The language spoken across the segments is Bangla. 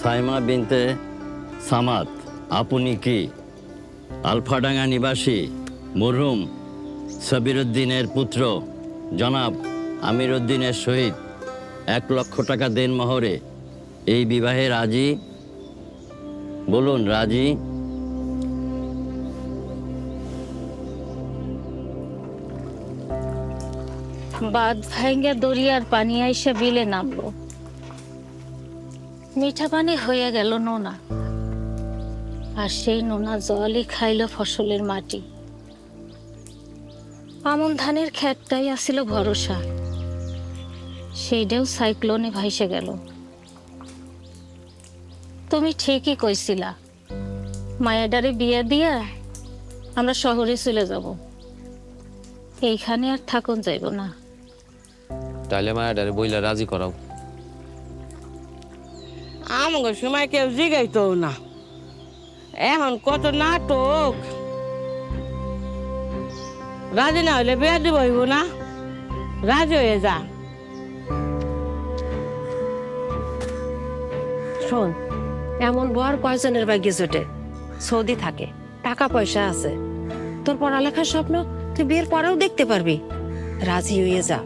সাইমা বিনতে সামাদ, আপনি কি আলফাডাঙ্গা নিবাসী মরহুম সাবিরউদ্দিনের পুত্র জনাব আমির উদ্দিনের সহিত 1,00,000 টাকা দেনমোহরে এই বিবাহে রাজি? বলুন রাজি? বাঁধ ভাঙ্গা দরিয়ার পানি আইসা বিলে নামলো, মিঠা পানি হয়ে গেল নোনা, আর সেই নোনা জলই খাইল ফসলের মাটি। আমন ধানের ক্ষেতটাই আসিল ভরসা, সেইটাও সাইক্লোনে ভাইসে গেল। তুমি ঠিকই কইছিলা, মায়াডারে বিয়ে দিয়া আমরা শহরে চলে যাব, এইখানে আর থাকুন যাইব না। তাইলে মায়াডারে বইলা রাজি করাও। আমাকে সময় কেউ জিগাইতো না, এখন কত নাটক। রাজি না হইলে বিয়া দিব হইব না, রাজি হয়ে যা। শোন, এমন বর কয়জনের ভাগ্যে জোটে? সৌদি থাকে, টাকা পয়সা আছে, তোর পড়ালেখার স্বপ্ন তুই বিয়ের পরেও দেখতে পারবি। রাজি হয়ে যা।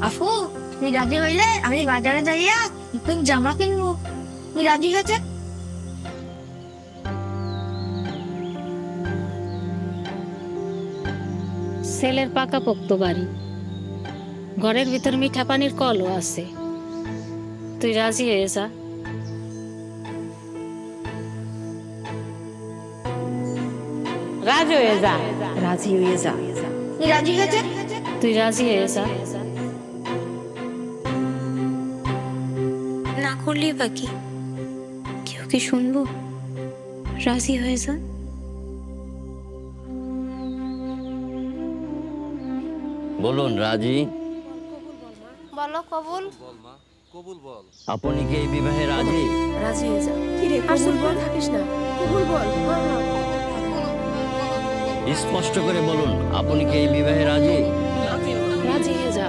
আফু, তুই রাজি হইলে আমি বাজারে যাইয়া নতুন জামা কিনবো। তুই রাজি হয়েছে? ছেলের পাকাপোক্ত বাড়ি, ঘরের ভিতর মিঠা পানির কলও আছে, তুই রাজি হয়ে যা। রাজি হয়ে যা। রাজি হয়ে যা। তুই রাজি হয়েছে? তুই রাজি হয়ে যা। না করলেই বাকি, কেউ কি শুনবো? রাজি হয়ে যা। বলুন রাজি? বলো কবুল। আপনি কি এই বিবাহে রাজি? রাজি হয়ে যা। কি রে, কবুল বল, থাকিস না, কবুল বল। স্পষ্ট করে বলুন, আপনি কি এই বিবাহে রাজি? রাজি হয়ে যা।